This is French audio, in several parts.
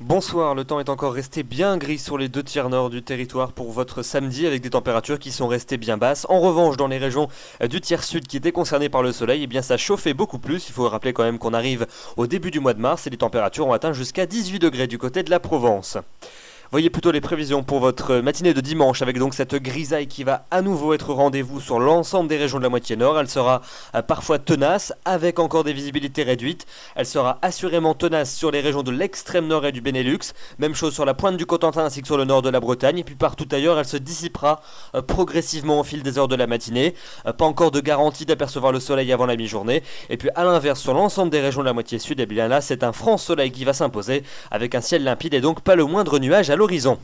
Bonsoir, le temps est encore resté bien gris sur les 2 tiers nord du territoire pour votre samedi avec des températures qui sont restées bien basses. En revanche, dans les régions du tiers sud qui étaient concernées par le soleil, eh bien ça chauffait beaucoup plus. Il faut rappeler quand même qu'on arrive au début du mois de mars et les températures ont atteint jusqu'à 18 degrés du côté de la Provence. Voyez plutôt les prévisions pour votre matinée de dimanche avec donc cette grisaille qui va à nouveau être au rendez-vous sur l'ensemble des régions de la moitié nord. Elle sera parfois tenace avec encore des visibilités réduites. Elle sera assurément tenace sur les régions de l'extrême nord et du Benelux. Même chose sur la pointe du Cotentin ainsi que sur le nord de la Bretagne. Et puis partout ailleurs, elle se dissipera progressivement au fil des heures de la matinée. Pas encore de garantie d'apercevoir le soleil avant la mi-journée. Et puis à l'inverse, sur l'ensemble des régions de la moitié sud, et bien là, c'est un franc soleil qui va s'imposer avec un ciel limpide et donc pas le moindre nuage à l'horizon.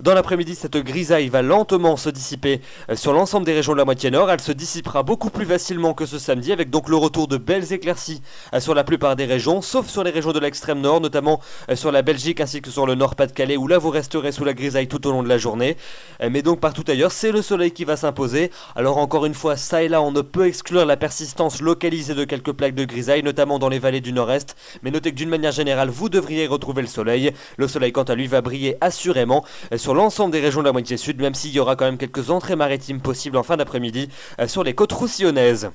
Dans l'après-midi, cette grisaille va lentement se dissiper sur l'ensemble des régions de la moitié nord. Elle se dissipera beaucoup plus facilement que ce samedi, avec donc le retour de belles éclaircies sur la plupart des régions, sauf sur les régions de l'extrême nord, notamment sur la Belgique ainsi que sur le Nord-Pas-de-Calais, où là vous resterez sous la grisaille tout au long de la journée. Mais donc partout ailleurs, c'est le soleil qui va s'imposer. Alors encore une fois, ça et là, on ne peut exclure la persistance localisée de quelques plaques de grisaille, notamment dans les vallées du nord-est. Mais notez que d'une manière générale, vous devriez retrouver le soleil. Le soleil, quant à lui, va briller assurément sur l'ensemble des régions de la moitié sud, même s'il y aura quand même quelques entrées maritimes possibles en fin d'après-midi sur les côtes roussillonnaises.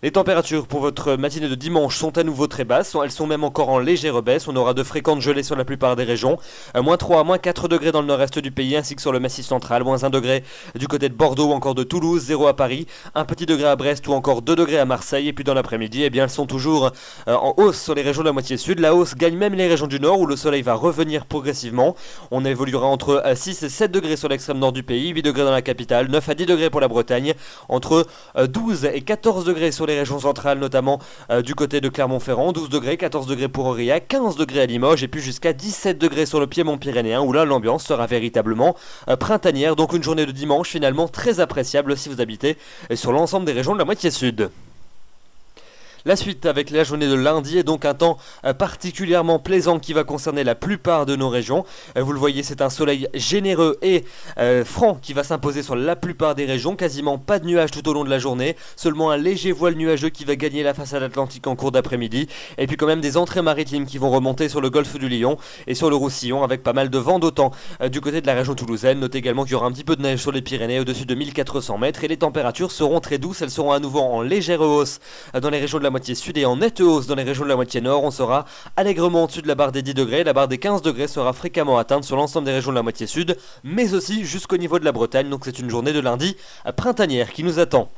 Les températures pour votre matinée de dimanche sont à nouveau très basses, elles sont même encore en légère baisse, on aura de fréquentes gelées sur la plupart des régions, moins 3, moins 4 degrés dans le nord-est du pays ainsi que sur le massif central, moins 1 degré du côté de Bordeaux ou encore de Toulouse, 0 à Paris, un petit degré à Brest ou encore 2 degrés à Marseille, et puis dans l'après-midi, eh bien elles sont toujours en hausse sur les régions de la moitié sud, la hausse gagne même les régions du nord où le soleil va revenir progressivement, on évoluera entre 6 et 7 degrés sur l'extrême nord du pays, 8 degrés dans la capitale, 9 à 10 degrés pour la Bretagne, entre 12 et 14 degrés sur les régions centrales, notamment du côté de Clermont-Ferrand, 12 degrés, 14 degrés pour Aurillac, 15 degrés à Limoges et puis jusqu'à 17 degrés sur le piémont pyrénéen où là l'ambiance sera véritablement printanière. Donc une journée de dimanche finalement très appréciable si vous habitez sur l'ensemble des régions de la moitié sud. La suite avec la journée de lundi est donc un temps particulièrement plaisant qui va concerner la plupart de nos régions. Vous le voyez, c'est un soleil généreux et franc qui va s'imposer sur la plupart des régions. Quasiment pas de nuages tout au long de la journée, seulement un léger voile nuageux qui va gagner la façade atlantique en cours d'après-midi. Et puis quand même des entrées maritimes qui vont remonter sur le golfe du Lion et sur le Roussillon avec pas mal de vent d'autant du côté de la région toulousaine. Notez également qu'il y aura un petit peu de neige sur les Pyrénées au-dessus de 1400 mètres et les températures seront très douces. Elles seront à nouveau en légère hausse dans les régions de la moitié sud et en nette hausse dans les régions de la moitié nord. On sera allègrement au-dessus de la barre des 10 degrés, la barre des 15 degrés sera fréquemment atteinte sur l'ensemble des régions de la moitié sud, mais aussi jusqu'au niveau de la Bretagne, donc c'est une journée de lundi printanière qui nous attend.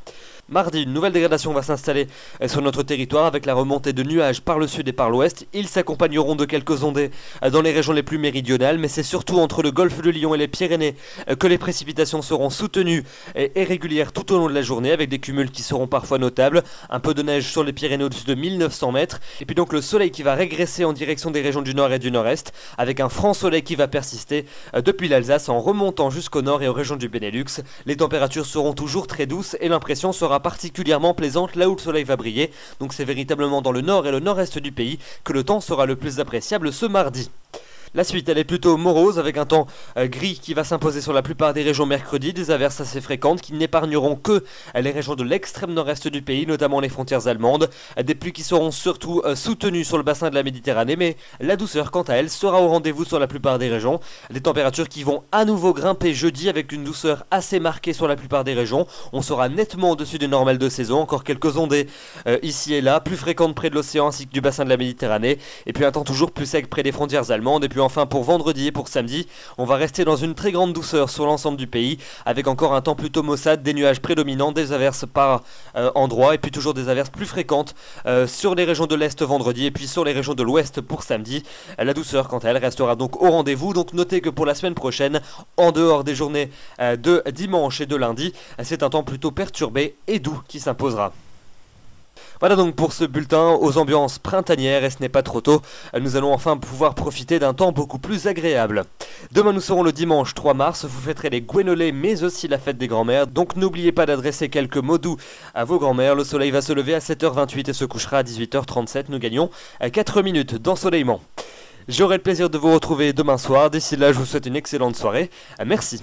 Mardi, une nouvelle dégradation va s'installer sur notre territoire avec la remontée de nuages par le sud et par l'ouest. Ils s'accompagneront de quelques ondées dans les régions les plus méridionales, mais c'est surtout entre le golfe de Lion et les Pyrénées que les précipitations seront soutenues et régulières tout au long de la journée avec des cumuls qui seront parfois notables. Un peu de neige sur les Pyrénées au-dessus de 1900 mètres et puis donc le soleil qui va régresser en direction des régions du nord et du nord-est avec un franc soleil qui va persister depuis l'Alsace en remontant jusqu'au nord et aux régions du Benelux. Les températures seront toujours très douces et l'impression sera particulièrement plaisante là où le soleil va briller, donc c'est véritablement dans le nord et le nord-est du pays que le temps sera le plus appréciable ce mardi. La suite, elle est plutôt morose avec un temps gris qui va s'imposer sur la plupart des régions mercredi, des averses assez fréquentes qui n'épargneront que les régions de l'extrême nord-est du pays, notamment les frontières allemandes, des pluies qui seront surtout soutenues sur le bassin de la Méditerranée, mais la douceur quant à elle sera au rendez-vous sur la plupart des régions, des températures qui vont à nouveau grimper jeudi avec une douceur assez marquée sur la plupart des régions, on sera nettement au-dessus des normales de saison, encore quelques ondées ici et là, plus fréquentes près de l'océan ainsi que du bassin de la Méditerranée, et puis un temps toujours plus sec près des frontières allemandes, et puis enfin pour vendredi et pour samedi, on va rester dans une très grande douceur sur l'ensemble du pays, avec encore un temps plutôt maussade, des nuages prédominants, des averses par endroits, et puis toujours des averses plus fréquentes sur les régions de l'Est vendredi, et puis sur les régions de l'Ouest pour samedi. La douceur, quant à elle, restera donc au rendez-vous, donc notez que pour la semaine prochaine, en dehors des journées de dimanche et de lundi, c'est un temps plutôt perturbé et doux qui s'imposera. Voilà donc pour ce bulletin aux ambiances printanières et ce n'est pas trop tôt, nous allons enfin pouvoir profiter d'un temps beaucoup plus agréable. Demain nous serons le dimanche 3 mars, vous fêterez les Gwénolés mais aussi la fête des grands-mères, donc n'oubliez pas d'adresser quelques mots doux à vos grands-mères. Le soleil va se lever à 7h28 et se couchera à 18h37, nous gagnons 4 minutes d'ensoleillement. J'aurai le plaisir de vous retrouver demain soir, d'ici là je vous souhaite une excellente soirée, merci.